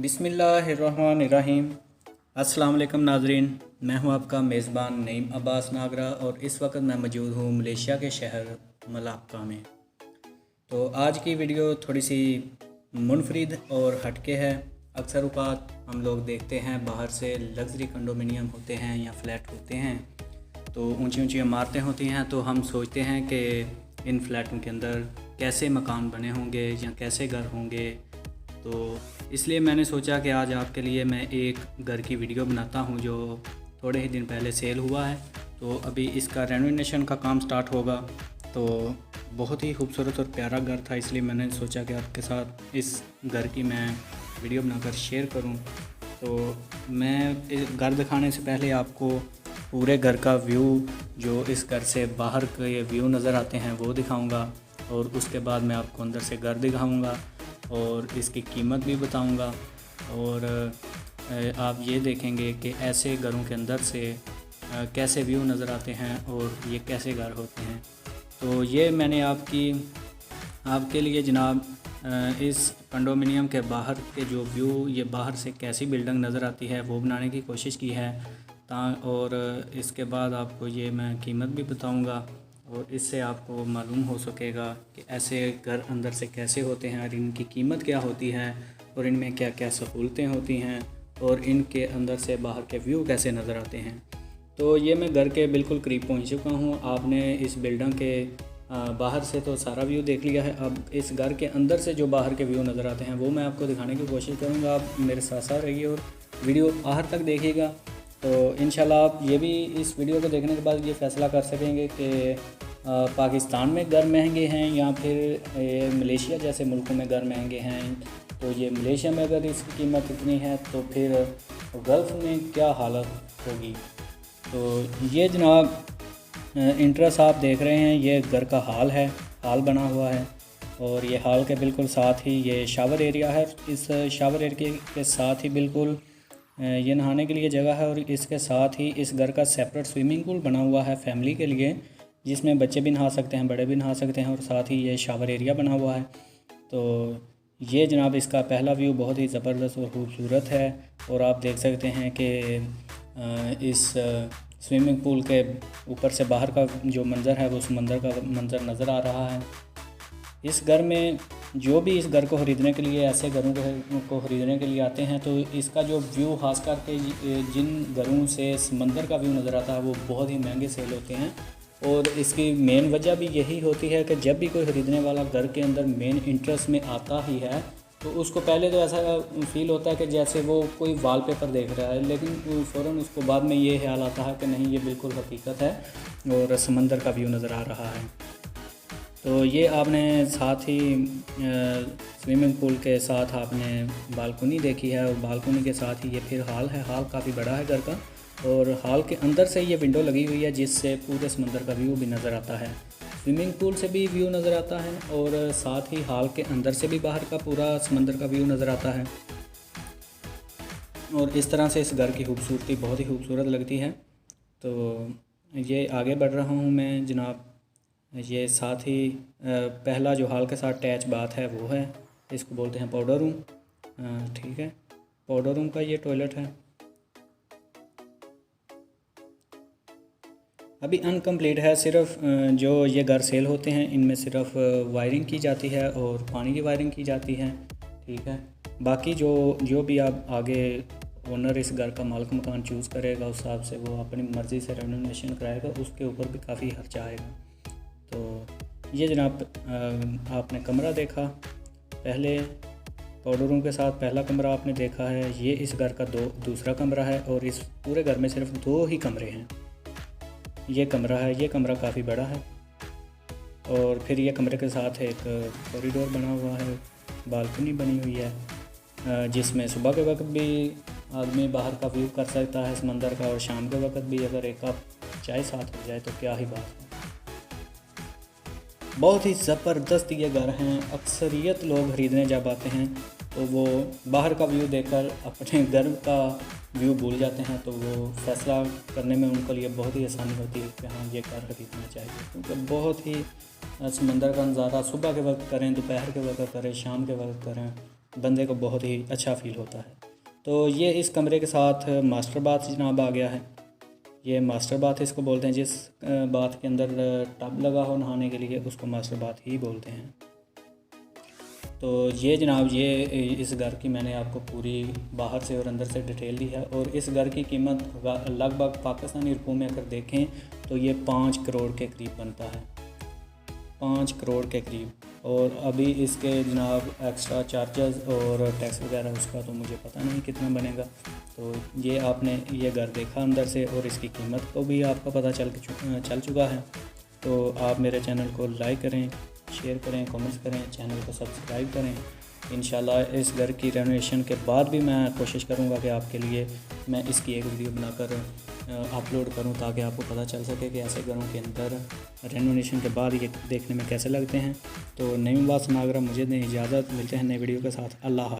बिस्मिल्लाहिर्रहमानिर्रहीम। अस्सलाम वालेकुम नाज़रीन, मैं हूं आपका मेज़बान नईम अब्बास नागरा और इस वक्त मैं मौजूद हूं मलेशिया के शहर मलाक्का में। तो आज की वीडियो थोड़ी सी मुनफरिद और हटके है। अक्सर औक़ात हम लोग देखते हैं बाहर से लग्जरी कंडोमिनियम होते हैं या फ्लैट होते हैं, तो ऊंची ऊंची इमारतें होती हैं, तो हम सोचते हैं कि इन फ्लैटों के अंदर कैसे मकान बने होंगे या कैसे घर होंगे। तो इसलिए मैंने सोचा कि आज आपके लिए मैं एक घर की वीडियो बनाता हूं जो थोड़े ही दिन पहले सेल हुआ है। तो अभी इसका रेनोवेशन का काम स्टार्ट होगा। तो बहुत ही खूबसूरत और प्यारा घर था, इसलिए मैंने सोचा कि आपके साथ इस घर की मैं वीडियो बनाकर शेयर करूं। तो मैं इस घर दिखाने से पहले आपको पूरे घर का व्यू, जो इस घर से बाहर के व्यू नज़र आते हैं, वो दिखाऊंगा और उसके बाद मैं आपको अंदर से घर दिखाऊंगा और इसकी कीमत भी बताऊंगा। और आप ये देखेंगे कि ऐसे घरों के अंदर से कैसे व्यू नज़र आते हैं और ये कैसे घर होते हैं। तो ये मैंने आपके लिए जनाब इस कंडोमिनियम के बाहर के जो व्यू, ये बाहर से कैसी बिल्डिंग नज़र आती है, वो बनाने की कोशिश की है। और इसके बाद आपको ये मैं कीमत भी बताऊंगा और इससे आपको मालूम हो सकेगा कि ऐसे घर अंदर से कैसे होते हैं और इनकी कीमत क्या होती है और इनमें क्या क्या सहूलतें होती हैं और इनके अंदर से बाहर के व्यू कैसे नज़र आते हैं। तो ये मैं घर के बिल्कुल करीब पहुंच चुका हूं। आपने इस बिल्डिंग के बाहर से तो सारा व्यू देख लिया है। अब इस घर के अंदर से जो बाहर के व्यू नज़र आते हैं वो मैं आपको दिखाने की कोशिश करूँगा। आप मेरे साथ साथ रहिए और वीडियो आखिर तक देखिएगा। तो इंशाल्लाह आप ये भी इस वीडियो को देखने के बाद ये फ़ैसला कर सकेंगे कि पाकिस्तान में घर महंगे हैं या फिर मलेशिया जैसे मुल्कों में घर महंगे हैं। तो ये मलेशिया में अगर इसकी कीमत इतनी है तो फिर गल्फ़ में क्या हालत होगी। तो ये जनाब इंट्रेस आप देख रहे हैं, ये घर का हाल बना हुआ है और ये हाल के बिल्कुल साथ ही ये शावर एरिया है। इस शावर एरिया के साथ ही बिल्कुल ये नहाने के लिए जगह है और इसके साथ ही इस घर का सेपरेट स्विमिंग पूल बना हुआ है फैमिली के लिए, जिसमें बच्चे भी नहा सकते हैं, बड़े भी नहा सकते हैं और साथ ही ये शावर एरिया बना हुआ है। तो ये जनाब इसका पहला व्यू बहुत ही ज़बरदस्त और ख़ूबसूरत है और आप देख सकते हैं कि इस स्विमिंग पूल के ऊपर से बाहर का जो मंज़र है वो समंदर का मंज़र नज़र आ रहा है। इस घर में जो भी इस घर को ख़रीदने के लिए, ऐसे घरों को ख़रीदने के लिए आते हैं, तो इसका जो व्यू ख़ास करके जिन घरों से समंदर का व्यू नज़र आता है वो बहुत ही महंगे सेल होते हैं। और इसकी मेन वजह भी यही होती है कि जब भी कोई ख़रीदने वाला घर के अंदर मेन इंटरेस्ट में आता ही है तो उसको पहले तो ऐसा फ़ील होता है कि जैसे वो कोई वॉलपेपर देख रहा है, लेकिन फ़ौरन उसको बाद में ये ख्याल आता है कि नहीं, ये बिल्कुल हकीकत है और समंदर का व्यू नज़र आ रहा है। तो ये आपने साथ ही स्विमिंग पूल के साथ आपने बालकनी देखी है और बालकनी के साथ ही ये फिर हाल है। हाल काफ़ी बड़ा है घर का और हाल के अंदर से ये विंडो लगी हुई है जिससे पूरे समंदर का व्यू भी नज़र आता है। स्विमिंग पूल से भी व्यू नज़र आता है और साथ ही हाल के अंदर से भी बाहर का पूरा समंदर का व्यू नज़र आता है। और इस तरह से इस घर की खूबसूरती बहुत ही खूबसूरत लगती है। तो ये आगे बढ़ रहा हूँ मैं जनाब। ये साथ ही पहला जो हाल के साथ अटैच बात है वो है, इसको बोलते हैं पाउडर रूम। ठीक है, पाउडर रूम का ये टॉयलेट है, अभी अनकम्प्लीट है। सिर्फ जो ये घर सेल होते हैं इनमें सिर्फ वायरिंग की जाती है और पानी की वायरिंग की जाती है। ठीक है, बाकी जो भी आप आगे ओनर इस घर का मालिक मकान चूज़ करेगा उस हिसाब से वो अपनी मर्ज़ी से रेनोवेशन कराएगा, उसके ऊपर भी काफ़ी खर्चा आएगा। तो ये जनाब आपने कमरा देखा, पहले पाउडर रूम के साथ पहला कमरा आपने देखा है। ये इस घर का दूसरा कमरा है और इस पूरे घर में सिर्फ 2 ही कमरे हैं। ये कमरा है, ये कमरा काफ़ी बड़ा है और फिर ये कमरे के साथ एक कॉरिडोर बना हुआ है, बालकनी बनी हुई है जिसमें सुबह के वक्त भी आदमी बाहर का व्यू कर सकता है समंदर का और शाम के वक्त भी अगर एक कप चाय साथ हो जाए तो क्या ही बात है। बहुत ही ज़बरदस्त ये घर हैं। अक्सरियत लोग ख़रीदने जब आते हैं तो वो बाहर का व्यू देखकर अपने घर का व्यू भूल जाते हैं, तो वो फ़ैसला करने में उनके लिए बहुत ही आसानी होती है कि हाँ ये घर ख़रीदना चाहिए, क्योंकि बहुत ही समंदर का नज़ारा सुबह के वक्त करें, दोपहर के वक्त करें, शाम के वक्त करें, बंदे को बहुत ही अच्छा फ़ील होता है। तो ये इस कमरे के साथ मास्टर बाथ जनाब आ गया है। ये मास्टर बाथ इसको बोलते हैं, जिस बाथ के अंदर टब लगा हो नहाने के लिए उसको मास्टर बाथ ही बोलते हैं। तो ये जनाब ये इस घर की मैंने आपको पूरी बाहर से और अंदर से डिटेल दी है। और इस घर की कीमत लगभग पाकिस्तानी रुपयों में अगर देखें तो ये 5 करोड़ के करीब बनता है, 5 करोड़ के करीब। और अभी इसके जनाब एक्स्ट्रा चार्जेस और टैक्स वगैरह उसका तो मुझे पता नहीं कितना बनेगा। तो ये आपने ये घर देखा अंदर से और इसकी कीमत को भी आपका पता चल चुका है। तो आप मेरे चैनल को लाइक करें, शेयर करें, कमेंट्स करें, चैनल को सब्सक्राइब करें। इंशाल्लाह इस घर की रेनोवेशन के बाद भी मैं कोशिश करूँगा कि आपके लिए मैं इसकी एक वीडियो बनाकर अपलोड करूं, ताकि आपको पता चल सके कि ऐसे घरों के अंदर रेनोवेशन के बाद ये देखने में कैसे लगते हैं। तो नईम अब्बास नागरा मुझे दें इजाज़त, मिलते हैं नई वीडियो के साथ। अल्लाह।